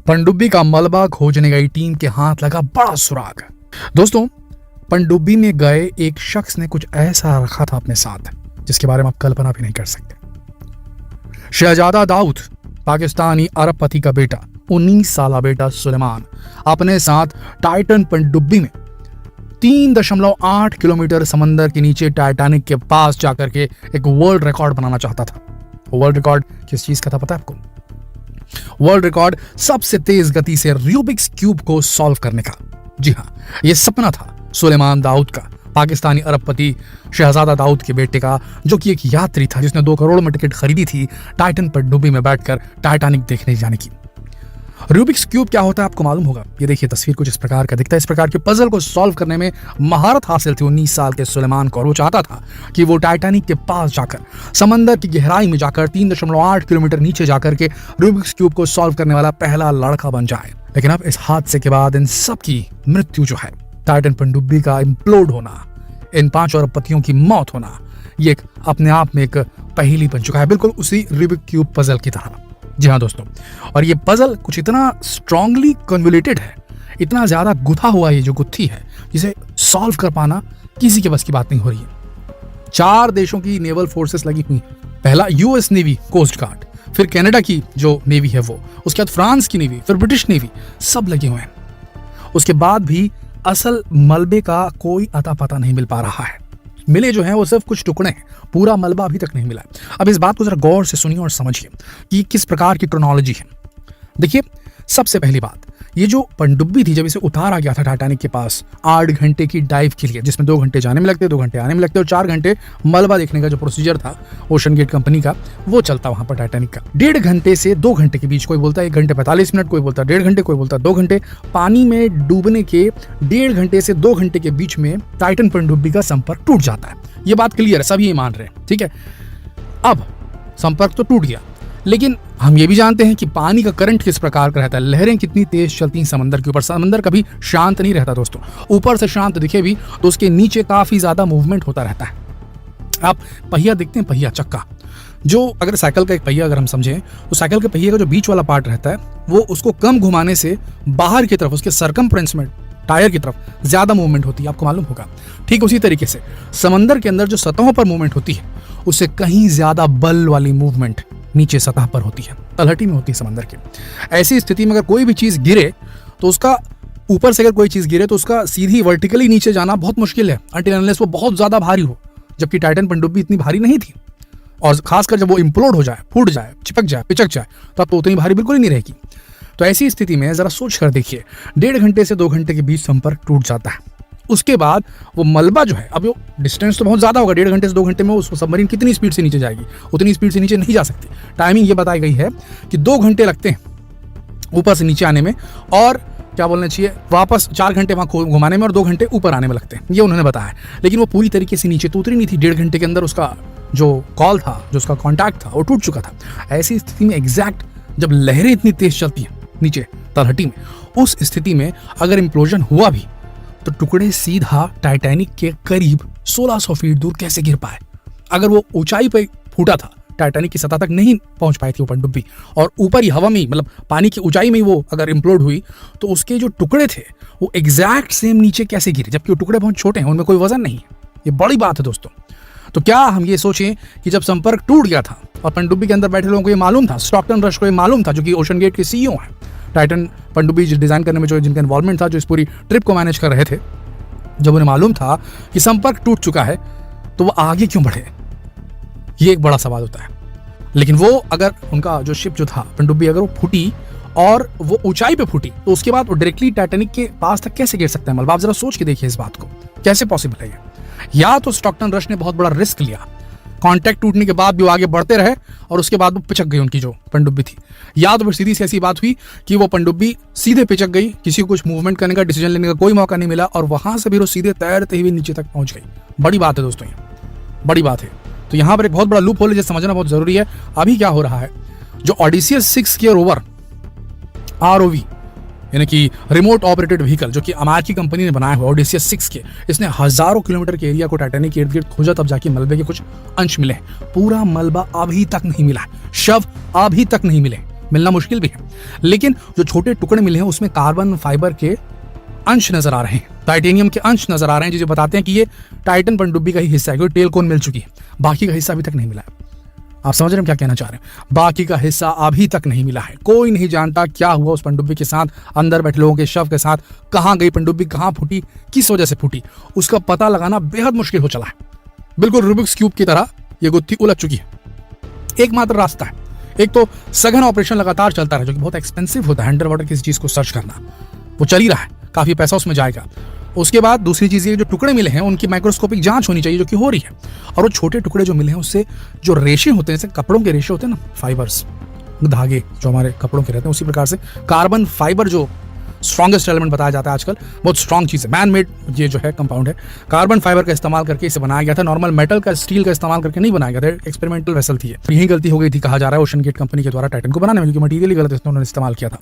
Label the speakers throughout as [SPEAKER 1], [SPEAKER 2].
[SPEAKER 1] पनडुब्बी का मलबा खोजने गई टीम के हाथ लगा बड़ा सुराग। दोस्तों, पनडुब्बी में गए एक शख्स ने कुछ ऐसा रखा था अपने साथ जिसके बारे में आप कल्पना भी नहीं कर सकते। शहजादा दाऊद, पाकिस्तानी अरबपति का बेटा, 19 साल बेटा सुलेमान अपने साथ टाइटन पनडुब्बी में 3.8 किलोमीटर समंदर के नीचे टाइटैनिक के पास जाकर के एक वर्ल्ड रिकॉर्ड बनाना चाहता था। वर्ल्ड रिकॉर्ड किस चीज का था पता है आपको? वर्ल्ड रिकॉर्ड सबसे तेज गति से रूबिक्स क्यूब को सॉल्व करने का। जी हाँ, यह सपना था सुलेमान दाऊद का, पाकिस्तानी अरबपति शहजादा दाऊद के बेटे का, जो कि एक यात्री था जिसने 2 करोड़ में टिकट खरीदी थी टाइटन पनडुब्बी में बैठकर टाइटैनिक देखने जाने की। रूबिक्स क्यूब क्या होता है आपको मालूम होगा। ये देखिए, तस्वीर कुछ इस प्रकार का दिखता है। इस प्रकार के पजल को सॉल्व करने में महारत हासिल थी 19 साल के सुलेमान को, और वो चाहता था कि वो टाइटैनिक के पास जाकर, समंदर की गहराई में जाकर, 3.8 किलोमीटर नीचे जाकर के रूबिक्स क्यूब को सॉल्व करने वाला पहला लड़का बन जाए। लेकिन अब इस हादसे के बाद इन सब की मृत्यु जो है, टाइटन पनडुब्बी का इम्प्लोड होना, इन 5 अरबपतियों की मौत होना, ये एक अपने आप में एक पहेली बन चुका है, बिल्कुल उसी रूबिक क्यूब पजल की तरह। जी हाँ दोस्तों, और ये पजल कुछ इतना स्ट्रांगली कन्वोल्यूटेड है, इतना ज्यादा गुथा हुआ ये जो गुत्थी है, जिसे सॉल्व कर पाना किसी के बस की बात नहीं हो रही है। 4 देशों की नेवल फोर्सेस लगी हुई हैं। पहला यूएस नेवी कोस्ट गार्ड, फिर कनाडा की जो नेवी है वो, उसके बाद फ्रांस की नेवी, फिर ब्रिटिश नेवी, सब लगे हुए हैं। उसके बाद भी असल मलबे का कोई अता पता नहीं मिल पा रहा है। मिले जो हैं वो सिर्फ कुछ टुकड़े हैं, पूरा मलबा अभी तक नहीं मिला। अब इस बात को जरा गौर से सुनिए और समझिए कि किस प्रकार की क्रोनोलॉजी है। देखिए, सबसे पहली बात, ये जो पनडुब्बी थी, जब इसे उतारा गया था टाइटैनिक के पास 8 घंटे की डाइव के लिए, जिसमें 2 घंटे जाने में लगते, 2 घंटे आने में लगते और 4 घंटे मलबा देखने का जो प्रोसीजर था ओशन गेट कंपनी का, वो चलता वहां पर टाइटैनिक का। 1.5 घंटे से 2 घंटे के बीच, कोई बोलता है 1 घंटे 45 मिनट, कोई बोलता है 1.5 घंटे, कोई बोलता है 2 घंटे, पानी में डूबने के 1.5 घंटे से 2 घंटे के बीच में टाइटन पनडुब्बी का संपर्क टूट जाता है। ये बात क्लियर है, सभी ये मान रहे हैं, ठीक है। अब संपर्क तो टूट गया, लेकिन हम ये भी जानते हैं कि पानी का करंट किस प्रकार का रहता है, लहरें कितनी तेज चलती हैं समंदर के ऊपर। समंदर कभी शांत नहीं रहता दोस्तों, ऊपर से शांत दिखे भी तो उसके नीचे काफी ज्यादा मूवमेंट होता रहता है। आप पहिया देखते हैं, पहिया, चक्का, जो अगर साइकिल का एक पहिया अगर हम समझें तो साइकिल के पहिए का जो बीच वाला पार्ट रहता है वो उसको कम घुमाने से बाहर की तरफ, उसके सरकमफ्रेंस में, टायर की तरफ ज्यादा मूवमेंट होती है, आपको मालूम होगा। ठीक उसी तरीके से समंदर के अंदर जो सतहों पर मूवमेंट होती है उससे कहीं ज्यादा बल वाली मूवमेंट नीचे सतह पर होती है, तलहटी में होती है समंदर के। ऐसी स्थिति में अगर कोई भी चीज गिरे तो उसका ऊपर से, अगर कोई चीज गिरे तो उसका सीधी वर्टिकली नीचे जाना बहुत मुश्किल है, अनटिल अनलेस वो बहुत ज्यादा भारी हो। जबकि टाइटन पनडुब्बी इतनी भारी नहीं थी, और खासकर जब वो इम्प्लोड हो जाए, फूट जाए, चिपक जाए, पिचक जाए, तो अब तो उतनी भारी बिल्कुल ही नहीं रहेगी। तो ऐसी स्थिति में जरा सोच कर देखिए, 1.5 घंटे से 2 घंटे के बीच संपर्क टूट जाता है। उसके बाद वो मलबा जो है, अब वो डिस्टेंस तो बहुत ज्यादा होगा, 1.5 घंटे से 2 घंटे में उस सबमरीन कितनी स्पीड से नीचे जाएगी, उतनी स्पीड से नीचे नहीं जा सकती। टाइमिंग ये बताई गई है कि 2 घंटे लगते हैं ऊपर से नीचे आने में, और क्या बोलना चाहिए, वापस 4 घंटे वहां घुमाने में और 2 घंटे ऊपर आने में लगते हैं, ये उन्होंने बताया। लेकिन वो पूरी तरीके से नीचे तो उतरी नहीं थी, 1.5 घंटे के अंदर उसका जो कॉल था, जो उसका कॉन्टैक्ट था, वो टूट चुका था। ऐसी स्थिति में एग्जैक्ट जब लहरें इतनी तेज चलती हैं नीचे तलहटी में, उस स्थिति में अगर इम्प्लोजन हुआ भी तो टुकड़े सीधा टाइटैनिक के करीब 1600 फीट दूर कैसे गिर पाए। अगर वो ऊंचाई पर फूटा था, टाइटैनिक की सतह तक नहीं पहुंच पाई थी वो पनडुब्बी, और ऊपर ही हवा में, मतलब पानी की ऊंचाई में ही वो अगर इम्प्लोड हुई, तो उसके जो टुकड़े थे वो एग्जैक्ट सेम नीचे कैसे गिरे, जबकि वो टुकड़े बहुत छोटे हैं, उनमें कोई वजन नहीं है। ये बड़ी बात है दोस्तों। तो क्या हम ये सोचें कि जब संपर्क टूट गया था और पनडुब्बी के अंदर बैठे लोगों को ये मालूम था, स्टॉकटन रश को ये मालूम था, जो कि ओशन गेट के सीईओ हैं, टाइटन पनडुब्बी डिजाइन करने में जो जिनका इन्वॉल्वमेंट था, जो इस पूरी ट्रिप को मैनेज कर रहे थे, जब उन्हें मालूम था कि संपर्क टूट चुका है, तो वो आगे क्यों बढ़े, ये एक बड़ा सवाल होता है। लेकिन वो, अगर उनका जो शिप जो था पनडुब्बी, अगर वो फूटी और वो ऊंचाई पे फूटी, तो उसके बाद वो डायरेक्टली टाइटैनिक के पास तक कैसे गिर सकता है मलबा? आप जरा सोच के देखिए इस बात को, कैसे पॉसिबल है ये? या तो स्टॉकटन रश ने बहुत बड़ा रिस्क लिया, कांटेक्ट टूटने के बाद भी वो आगे बढ़ते रहे और उसके बाद वो पिचक गई उनकी जो पनडुब्बी थी, या तो फिर सीधी सी ऐसी बात हुई कि वो पनडुब्बी सीधे पिचक गई, किसी को कुछ मूवमेंट करने का, डिसीजन लेने का कोई मौका नहीं मिला, और वहां से भी वो सीधे तैरते हुए नीचे तक पहुंच गई। बड़ी बात है दोस्तों, ये बड़ी बात है। तो यहाँ पर एक बहुत बड़ा लूप होल है, जिसे समझना बहुत जरूरी है। अभी क्या हो रहा है, जो ओडिसियस 6 के रोवर ROV, यानी कि रिमोट ऑपरेटेड व्हीकल, जो कि अमेरिकी कंपनी ने बनाया हुआ ओडिसियस 6 के, इसने हजारों किलोमीटर के एरिया को टाइटैनिक के इर्द गिर्द खोजा, तब जाके मलबे के कुछ अंश मिले। पूरा मलबा अभी तक नहीं मिला, शव अभी तक नहीं मिले। मिलना मुश्किल भी है, लेकिन जो छोटे टुकड़े मिले हैं उसमें कार्बन फाइबर के अंश नजर आ रहे हैं, टाइटेनियम के अंश नजर आ रहे हैं, जो बताते हैं कि ये टाइटन पनडुब्बी का ही हिस्सा है, क्योंकि टेल कोन मिल चुकी है, बाकी का हिस्सा अभी तक नहीं मिला है। आप समझ रहे हैं क्या कहना चाह रहे हैं? बाकी का हिस्सा अभी तक नहीं मिला है। कोई नहीं जानता क्या हुआ उस पनडुब्बी के साथ, अंदर बैठे लोगों के शव के साथ, कहां गई पनडुब्बी, कहां फूटी, किस वजह से फूटी, उसका पता लगाना बेहद मुश्किल हो चला है। बिल्कुल रूबिक्स क्यूब की तरह ये गुत्थी उलझ चुकी है। एकमात्र रास्ता है, एक तो सघन ऑपरेशन लगातार चलता रहे, जो कि बहुत एक्सपेंसिव होता है, अंडर वाटर किसी चीज को सर्च करना, वो चल ही रहा है, काफी पैसा उसमें जाएगा। उसके बाद दूसरी चीज ये, जो टुकड़े मिले हैं उनकी माइक्रोस्कोपिक जांच होनी चाहिए, जो कि हो रही है। और वो छोटे टुकड़े जो मिले हैं उससे जो रेशे होते हैं, जैसे कपड़ों के रेशे होते हैं ना, फाइबर्स, धागे जो हमारे कपड़ों के रहते हैं, उसी प्रकार से कार्बन फाइबर जो स्ट्रॉन्गेस्ट एलिमेंट बताया जाता है आजकल, बहुत स्ट्रॉन्ग चीज है, मैन मेड ये जो है कंपाउंड है, कार्बन फाइबर का इस्तेमाल करके इसे बनाया गया था। नॉर्मल मेटल का, स्टील का इस्तेमाल करके नहीं बनाया गया था, एक्सपेरिमेंटल वेसल थी। यही गलती हो गई थी कहा जा रहा है ओशन गेट कंपनी के द्वारा टाइटन को बनाने में, क्योंकि मटीरियल गलत उन्होंने इस्तेमाल किया था।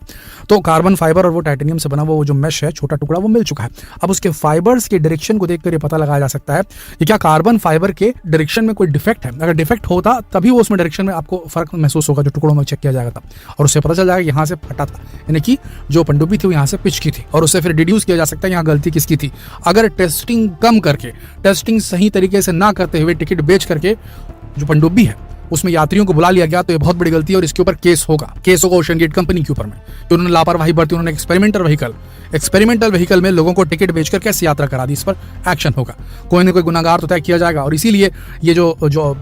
[SPEAKER 1] तो कार्बन फाइबर और वो टाइटेनियम से बना वो जो मेश है, छोटा टुकड़ा, वो मिल चुका है। अब उसके फाइबर्स के डायरेक्शन को देखकर ये पता लगाया जा सकता है कि क्या कार्बन फाइबर के डायरेक्शन में कोई डिफेक्ट है। अगर डिफेक्ट होता तभी वो उसमें डायरेक्शन में आपको फर्क महसूस होगा, जो टुकड़ों में चेक किया जाएगा तब, और उससे पता चल जाएगा यहाँ से फटा था, यानी कि जो पनडुब्बी थी वो यहाँ से पिच की थी, और उससे फिर डिड्यूस किया जा सकता है यहाँ गलती किसकी थी। अगर टेस्टिंग कम करके, टेस्टिंग सही तरीके से ना करते हुए टिकट बेच करके जो पनडुब्बी है उसमें यात्रियों को बुला लिया गया, तो ये बहुत बड़ी गलती है और इसके ऊपर केस होगा ओशन गेट कंपनी के ऊपर में, कि उन्होंने लापरवाही बरती, उन्होंने एक्सपेरिमेंटल व्हीकल में लोगों को टिकट बेचकर कैसे यात्रा करा दी, इस पर एक्शन होगा, कोई ना कोई गुनाहगार तो तय किया जाएगा। और इसीलिए ये जो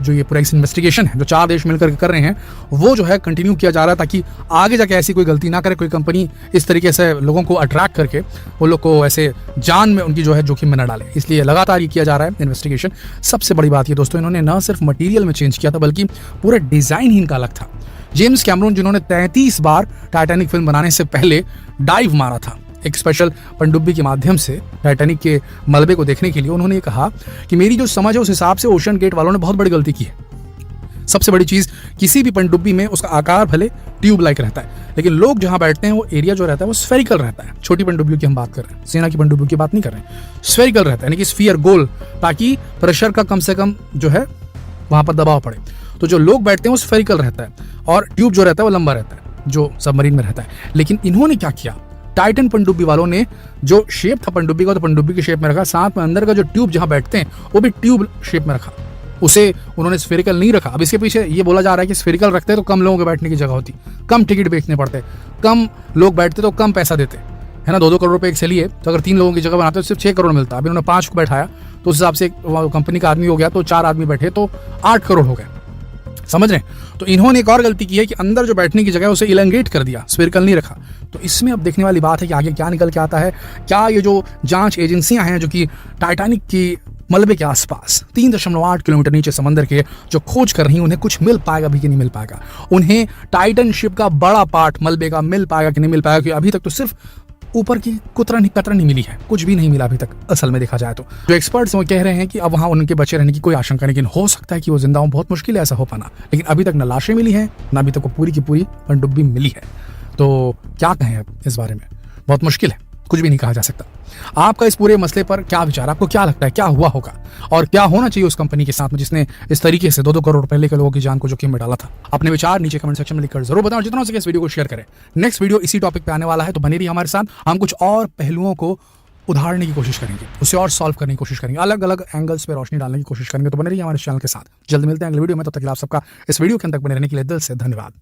[SPEAKER 1] ये पूरा इन्वेस्टिगेशन है जो 4 देश मिलकर कर रहे हैं, वो जो है कंटिन्यू किया जा रहा है, ताकि आगे जाके ऐसी कोई गलती ना करे, कोई कंपनी इस तरीके से लोगों को अट्रैक्ट करके वो लोग को ऐसे जान में उनकी जो है जोखिम में न डाले। इसलिए लगातार ये किया जा रहा है इन्वेस्टिगेशन। सबसे बड़ी बात ये दोस्तों, इन्होंने न सिर्फ मटीरियल में चेंज किया था, बल्कि पूरा डिजाइन ही इनका अलग था। जेम्स कैमरून, जिन्होंने 33 बार टाइटैनिक फिल्म बनाने से पहले डाइव मारा था एक स्पेशल पनडुब्बी के माध्यम से टाइटैनिक के मलबे को देखने के लिए, उन्होंने ये कहा कि मेरी जो समझ है उस हिसाब से ओशन गेट वालों ने बहुत बड़ी गलती की है। सबसे बड़ी चीज, किसी भी पनडुब्बी में उसका आकार भले ट्यूब लाइक रहता है, लेकिन लोग जहां बैठते हैं वो एरिया जो रहता है वो स्फेरिकल रहता है। छोटी पनडुब्बियों की हम बात कर रहे हैं, सेना की पनडुब्बियों की बात नहीं कर रहे हैं, स्फेरिकल रहता है, यानी कि स्फीयर, गोल, ताकि प्रेशर का कम से कम जो है वहां पर दबाव पड़े। तो जो लोग बैठते हैं वो स्फेरिकल रहता है, और ट्यूब जो रहता है वो लंबा रहता है, जो सबमरीन में रहता है। लेकिन इन्होंने क्या किया, टाइटन पनडुब्बी वालों ने जो शेप था पनडुब्बी का, तो पनडुब्बी के शेप में रखा, साथ में अंदर का जो ट्यूब जहां बैठते हैं वो भी ट्यूब शेप में रखा, उसे उन्होंने स्फेरिकल नहीं रखा। अब इसके पीछे ये बोला जा रहा है कि स्फेरिकल रखते तो कम लोगों के बैठने की जगह होती, कम टिकट बेचने पड़ते, कम लोग बैठते तो कम पैसा देते, है ना। 2-2 करोड़ रुपए एक से लिए, तो अगर 3 लोगों की जगह बनाते तो सिर्फ 6 करोड़ मिलता। अभी उन्होंने 5 को बैठाया, तो उस हिसाब से कंपनी का आदमी हो गया, तो 4 आदमी बैठे तो 8 करोड़ हो गए, समझ रहे हैं। तो इन्होंने एक और गलती की है कि अंदर जो बैठने की जगह उसे इलेंगेट कर दिया, स्फेरिकल नहीं रखा। तो इसमें अब देखने वाली बात है कि आगे क्या निकल के आता है। क्या ये जो जांच एजेंसियां हैं जो कि टाइटैनिक की मलबे के आसपास 3.8 किलोमीटर नीचे समंदर के जो खोज कर रही हैं, उन्हें कुछ मिल पाएगा भी कि नहीं मिल पाएगा, उन्हें टाइटन शिप का बड़ा पार्ट मलबे का मिल पाएगा कि नहीं मिल पाएगा, क्योंकि अभी तक तो सिर्फ ऊपर की कतरा नहीं मिली है, कुछ भी नहीं मिला अभी तक असल में देखा जाए तो। जो एक्सपर्ट्स वो कह रहे हैं कि अब वहां उनके बचे रहने की कोई आशंका नहीं, लेकिन हो सकता है कि वो जिंदा हो, बहुत मुश्किल है ऐसा हो पाना। लेकिन अभी तक न लाशें मिली हैं, ना अभी तक को पूरी की पूरी पनडुब्बी मिली है। तो क्या कहें अब इस बारे में, बहुत मुश्किल है, कुछ भी नहीं कहा जा सकता। आपका इस पूरे मसले पर क्या विचार, आपको क्या लगता है क्या हुआ होगा और क्या होना चाहिए उस कंपनी के साथ में जिसने इस तरीके से 2-2 करोड़ पहले के लोगों की जान को जोखिम में डाला था? अपने विचार नीचे कमेंट सेक्शन में लिखकर जरूर बताओ, जितना हो सके इस वीडियो को शेयर करें। नेक्स्ट वीडियो इसी टॉपिक पे आने वाला है, तो बने रहिए हमारे साथ। हम कुछ और पहलुओं को उधारने की कोशिश करेंगे, उसे और सॉल्व करने की कोशिश करेंगे, अलग अलग एंगल्स पे रोशनी डालने की कोशिश करेंगे। तो बने रहिए हमारे चैनल के साथ। जल्द मिलते हैं अगले वीडियो में, तब तक आप सबका इस वीडियो के अंत तक बने रहने के लिए दिल से धन्यवाद।